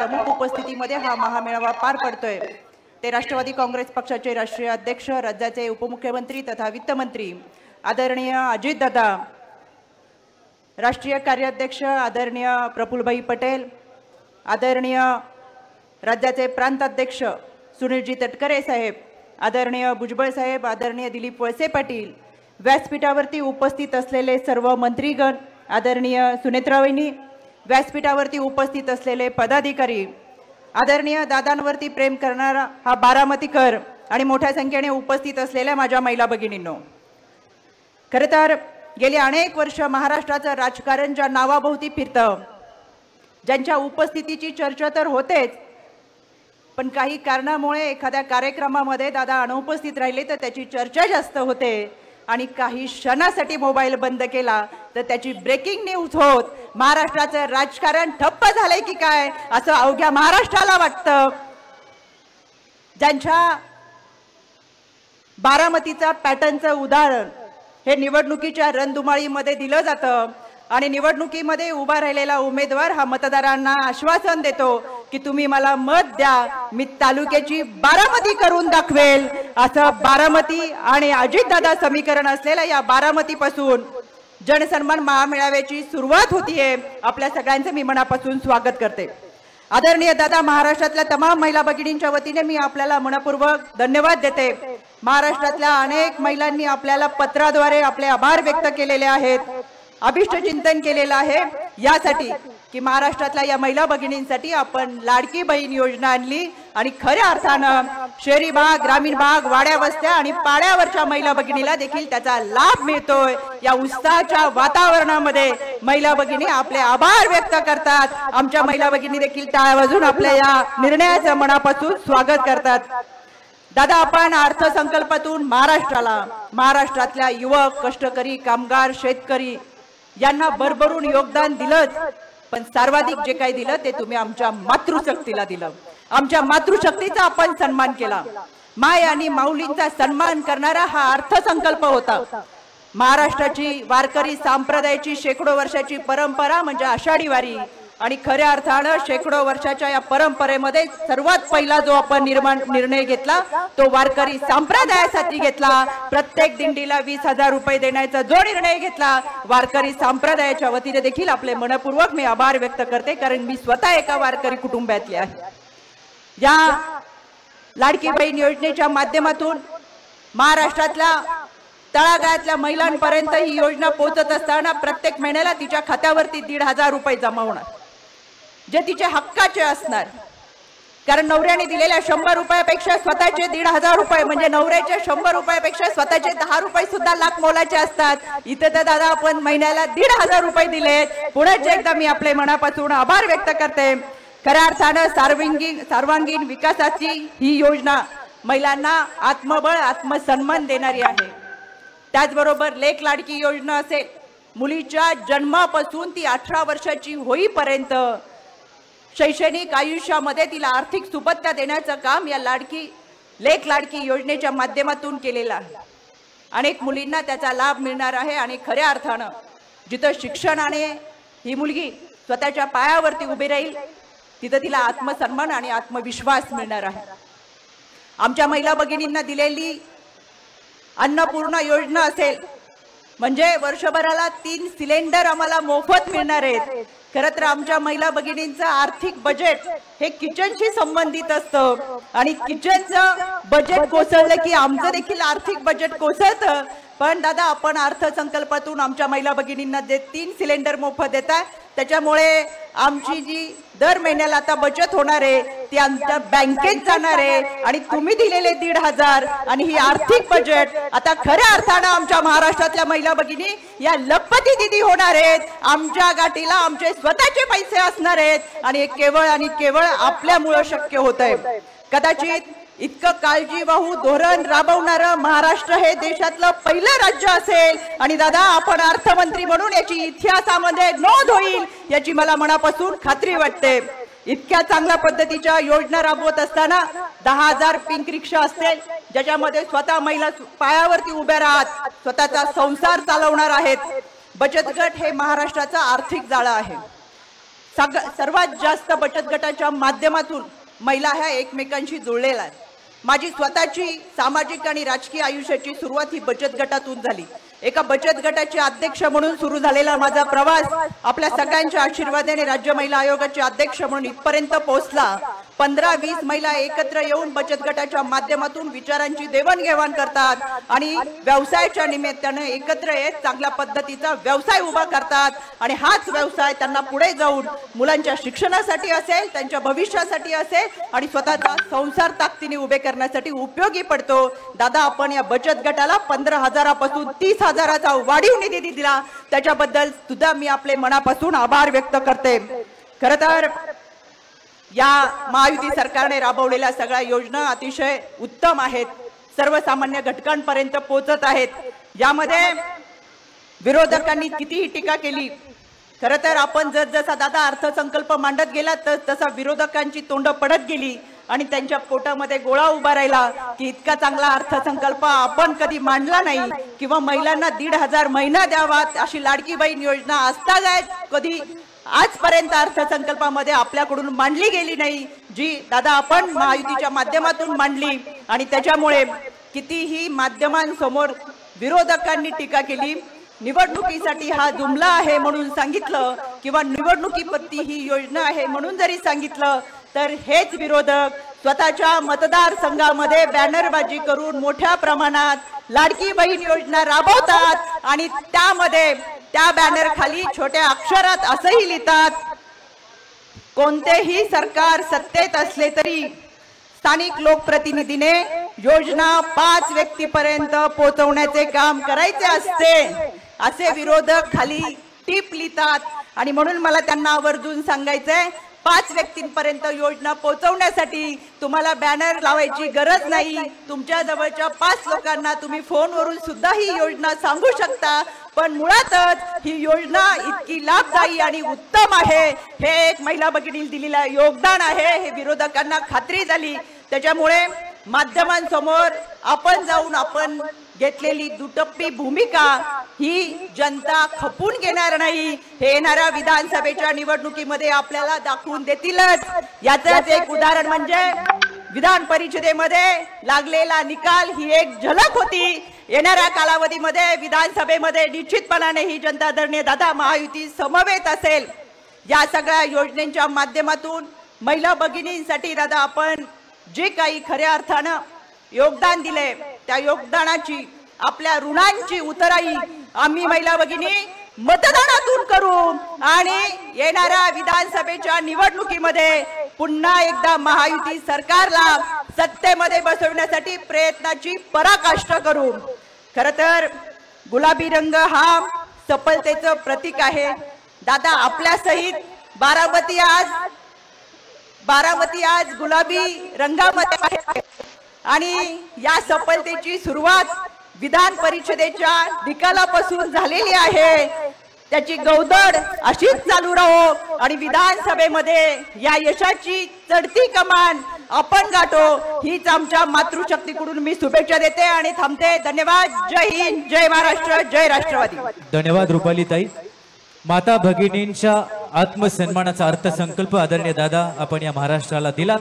प्रमुख उपस्थितीमध्ये हा महामेळावा पार पडतोय ते राष्ट्रवादी काँग्रेस पक्षाचे राष्ट्रीय अध्यक्ष, राज्याचे उपमुख्यमंत्री तथा वित्तमंत्री आदरणीय अजितदादा, राष्ट्रीय कार्याध्यक्ष आदरणीय प्रफुल्लभाई पटेल, आदरणीय राज्याचे प्रांताध्यक्ष सुनीलजी तटकरे साहेब, आदरणीय भुजबळ साहेब, आदरणीय दिलीप वळसे पाटील, व्यासपीठावरती उपस्थित असलेले सर्व मंत्रीगण, आदरणीय सुनेत्रावहिनी, व्यासपीठावरती उपस्थित असलेले पदाधिकारी, आदरणीय दादांवरती प्रेम करणारा हा बारामतीकर आणि मोठ्या संख्येने उपस्थित असलेल्या माझ्या महिला भगिनींनो, खरं तर गेली अनेक वर्ष महाराष्ट्राचं राजकारण ज्या नावाभोवती फिरतं, ज्यांच्या उपस्थितीची चर्चा तर होतेच, पण काही कारणामुळे एखाद्या कार्यक्रमामध्ये दादा अनुपस्थित राहिले तर त्याची चर्चा जास्त होते आणि काही क्षणासाठी मोबाईल बंद केला तर त्याची ब्रेकिंग न्यूज होत महाराष्ट्राचं राजकारण ठप्प झालंय की काय असं अवघ्या महाराष्ट्राला वाटतं। ज्यांच्या बारामतीचा पॅटर्नचं उदाहरण हे निवडणुकीच्या रणधुमाळीमध्ये दिलं जातं आणि निवडणुकीमध्ये उभा राहिलेला उमेदवार हा मतदारांना आश्वासन देतो की तुम्ही मला मत द्या, मी तालुक्याची बारामती करून दाखवेल, असं बारामती आणि अजितदादा समीकरण असलेल्या या बारामतीपासून जनसन्मान महामेळाव्याची सुरुवात होतीये। आपल्या सगळ्यांचं मी मनापासून स्वागत करते। आदरणीय दादा, महाराष्ट्रातल्या तमाम महिला भगिनींच्या वतीने मी आपल्याला मनपूर्वक धन्यवाद देते। महाराष्ट्रातल्या अनेक महिलांनी आपल्याला पत्राद्वारे आपले आभार व्यक्त केलेले आहेत, अभिष्ट चिंतन केलेलं आहे यासाठी की महाराष्ट्रातल्या या महिला भगिनींसाठी आपण लाडकी बहीण योजना आणली आणि खऱ्या अर्थानं शहरी भाग, ग्रामीण भाग, वाड्या वस्त्या आणि पाड्यावरच्या महिला भगिनीला देखील त्याचा लाभ मिळतोय। या उत्साहाच्या वातावरणामध्ये महिला भगिनी आपले आभार व्यक्त करतात। आमच्या महिला भगिनी देखील टाळ्या वाजवून आपल्या या निर्णयाचं मनापासून स्वागत करतात। दादा, आपण अर्थसंकल्पातून महाराष्ट्रातल्या युवक, कष्टकरी, कामगार, शेतकरी यांना भरभरून योगदान दिलं, पण सर्वाधिक जे काही दिलं ते तुम्ही आमच्या मातृशक्तीला दिलं। आमच्या मातृशक्तीचा आपण सन्मान केला। माय आणि माऊलींचा सन्मान करणारा हा अर्थसंकल्प होता। महाराष्ट्राची वारकरी संप्रदायाची शेकडो वर्षाची परंपरा म्हणजे आषाढी वारी आणि खऱ्या अर्थानं शेकडो वर्षाच्या या परंपरेमध्ये सर्वात पहिला जो आपण निर्णय घेतला तो वारकरी संप्रदायासाठी घेतला। प्रत्येक दिंडीला 20,000 रुपये देण्याचा जो निर्णय घेतला, वारकरी संप्रदायाच्या वतीने देखील आपले मनपूर्वक मी आभार व्यक्त करते, कारण मी स्वतः एका वारकरी कुटुंबातली आहे। या लाडकी बहीण योजनेच्या माध्यमातून महाराष्ट्रातल्या तळागाळातल्या महिलांपर्यंत ही योजना पोहोचत असताना प्रत्येक महिन्याला तिच्या खात्यावरती 1,500 रुपये जमा होणार, जे तिचे हक्काचे असणार। कारण नवऱ्याने दिलेल्या 100 रुपयापेक्षा स्वतःचे 1,500 रुपये म्हणजे नवऱ्याच्या 100 रुपयापेक्षा स्वतःचे 10 रुपये सुद्धा लाख मोलाचे असतात। इथे तर दादा आपण महिन्याला 1,500 रुपये दिलेत। पुन्हा एकदा मी आपले मनापासून आभार व्यक्त करते। खऱ्या अर्थानं सर्वांगीण विकासाची ही योजना महिलांना आत्मबळ, आत्मसन्मान देणारी आहे। त्याचबरोबर लेक लाडकी योजना असेल, मुलीच्या जन्मापासून ती 18 वर्षाची होईपर्यंत शैक्षणिक आयुष्यामध्ये तिला आर्थिक सुबत्ता देण्याचं काम या लेक लाडकी योजनेच्या माध्यमातून केलेलं आहे। अनेक मुलींना त्याचा लाभ मिळणार आहे आणि खऱ्या अर्थानं जिथं शिक्षणाने ही मुलगी स्वतःच्या पायावरती उभी राहील तिथं तिला आत्मसन्मान आणि आत्मविश्वास मिळणार आहे। आमच्या महिला भगिनींना दिलेली अन्नपूर्णा योजना असेल म्हणजे वर्षभराला 3 सिलेंडर आम्हाला मोफत मिळणार आहेत। खरं तर आमच्या महिला भगिनींचं आर्थिक बजेट हे किचनशी संबंधित असतं आणि किचनचं बजेट कोसळलं की आमचं देखील आर्थिक बजेट कोसळतं। पण दादा, आपण अर्थसंकल्पातून आमच्या महिला भगिनींना जे 3 सिलेंडर मोफत देतात त्याच्यामुळे आमची जी दर महिन्याला आता बचत होणार आहे ती आमच्या बँकेत जाणार आहे आणि तुम्ही दिलेले 1,500 आणि ही आर्थिक बजेट आता खऱ्या अर्थानं आमच्या महाराष्ट्रातल्या महिला भगिनी या लखपती दिदी होणार आहेत। आमच्या गाठीला आमचे स्वतःचे पैसे असणार आहेत आणि केवळ आणि केवळ आपल्यामुळे शक्य होतंय। कदाचित इतकं काळजीवाहू धोरण राबवणारं महाराष्ट्र हे देशातलं पहिलं राज्य असेल आणि दादा आपण अर्थमंत्री म्हणून याची इतिहासामध्ये नोंद होईल याची मला मनापासून खात्री वाटते। इतक्या चांगल्या पद्धतीच्या योजना राबवत असताना 10,000 पिंक रिक्षा असतील ज्याच्यामध्ये स्वतः महिला पायावरती उभ्या राहत स्वतःचा संसार चालवणार आहेत। बचत गट हे महाराष्ट्राचा आर्थिक जाळं आहे। सर्वात जास्त बचत गटाच्या माध्यमातून महिला ह्या एकमेकांशी जुळलेल्या आहेत. माझी स्वतःची सामाजिक आणि राजकीय आयुष्याची सुरुवात ही बचत गटातून झाली. एका बचत गटाचे अध्यक्ष म्हणून सुरू झालेला माझा प्रवास आपल्या सगळ्यांच्या आशीर्वादाने राज्य महिला आयोगाचे अध्यक्ष म्हणून इथपर्यंत पोहोचला. 15-20 महिला एकत्र येऊन बचत गटाच्या माध्यमातून विचारांची देवाणघेवाण करतात आणि व्यवसायाच्या निमित्ताने एकत्र येत चांगल्या पद्धतीचा व्यवसाय उभा करतात आणि हाच व्यवसाय त्यांना पुढे जाऊन मुलांच्या शिक्षणासाठी असेल, त्यांच्या भविष्यासाठी असेल आणि स्वतःचा संसार ताकदीने उभे करण्यासाठी उपयोगी पडतो. दादा, आपण या बचत गटाला 15,000 पासून 30,000चा वाढीव निधी दिला, त्याच्याबद्दल सुद्धा मी आपले मनापासून आभार व्यक्त करते. खरं तर या महायुती सरकारने राबवलेल्या सगळ्या योजना अतिशय उत्तम आहेत, सर्वसामान्य घटकांपर्यंत पोहोचत आहेत. यामध्ये विरोधकांनी कितीही टीका केली, खरं तर आपण जसा दादा अर्थसंकल्प मांडत गेला तसा विरोधकांची तोंड पडत गेली आणि त्यांच्या पोटामध्ये गोळा उभा राहिला की इतका चांगला अर्थसंकल्प आपण कधी मांडला नाही किंवा महिलांना 1,500 महिना द्यावा अशी लाडकी बहीण योजना आजतागायत कधी आजपर्यंत अर्थसंकल्पामध्ये आपल्याकडून मांडली गेली नाही, जी दादा आपण महायुतीच्या माध्यमातून मांडली. आणि त्याच्यामुळे कितीही माध्यमांसमोर विरोधकांनी टीका केली, निवडणुकीसाठी हा जुमला आहे म्हणून सांगितलं किंवा निवडणुकीपत्ती ही योजना आहे म्हणून जरी सांगितलं तर हेच विरोधक स्वतःच्या मतदारसंघामध्ये बॅनरबाजी करून मोठ्या प्रमाणात लाडकी बहीण योजना राबवतात आणि त्यामध्ये त्या बॅनर खाली छोट्या अक्षरात असंही लिहितात, कोणतेही सरकार सत्तेत असले तरी स्थानिक लोकप्रतिनिधीने योजना 5 व्यक्तीपर्यंत पोहोचवण्याचे काम करायचे असते, असे विरोधक खाली टीप लिहितात. आणि म्हणून मला त्यांना आवर्जून सांगायचंय, 5 व्यक्तींपर्यंत योजना पोहोचवण्यासाठी तुम्हाला बॅनर लावायची गरज नाही. तुमच्या जवळच्या 5 लोकांना तुम्ही फोनवरून सुद्धा ही योजना सांगू शकता. पण मुळातच ही योजना इतकी लाभदायी आणि उत्तम आहे, हे एक महिला भगिनी दिलेलं योगदान आहे, हे विरोधकांना खात्री झाली. त्याच्यामुळे माध्यमांसमोर आपण जाऊन आपण घेतलेली दुटप्पी भूमिका ही जनता खपून घेणार नाही, हे येणाऱ्या विधानसभेच्या निवडणुकीमध्ये आपल्याला दाखवून देतीलच. याचंच एक उदाहरण म्हणजे विधान परिषदेमध्ये लागलेला निकाल ही एक झलक होती. येणाऱ्या कालावधीमध्ये विधानसभेमध्ये निश्चितपणाने ही जनता दल दादा महायुती समवेत असेल. या सगळ्या योजनेच्या माध्यमातून महिला भगिनींसाठी दादा आपण जे काही खऱ्या अर्थानं योगदान दिले त्या योगदानाची आपल्या ऋणांची उतराई आम्ही महिला भगिनी मतदानातून करू आणि येणाऱ्या विधानसभेच्या निवडणुकीमध्ये पुन्हा एकदा महायुती सरकारला सत्तेमध्ये बसवण्यासाठी प्रयत्नाची पराकाष्ठा करू. खरं तर गुलाबी रंग हा सफलतेचं प्रतीक आहे. दादा आपल्या सहित बारामती आज गुलाबी रंगामध्ये आहे आणि या सफलतेची सुरुवात विधान परिषदेच्या निकालापासून झालेली आहे. त्याची गौदड अशीच चालू राहो आणि विधानसभेमध्ये या यशाची चढती कमान आपण गाठो, हीच आमच्या मातृशक्तीकडून मी शुभेच्छा देते आणि थांबते. धन्यवाद. जय हिंद, जय महाराष्ट्र, जय राष्ट्रवादी. धन्यवाद रुपाली ताई. माता भगिनींच्या आत्मसन्मानाचा अर्थसंकल्प आदरणीय दादा आपण या महाराष्ट्राला दिला.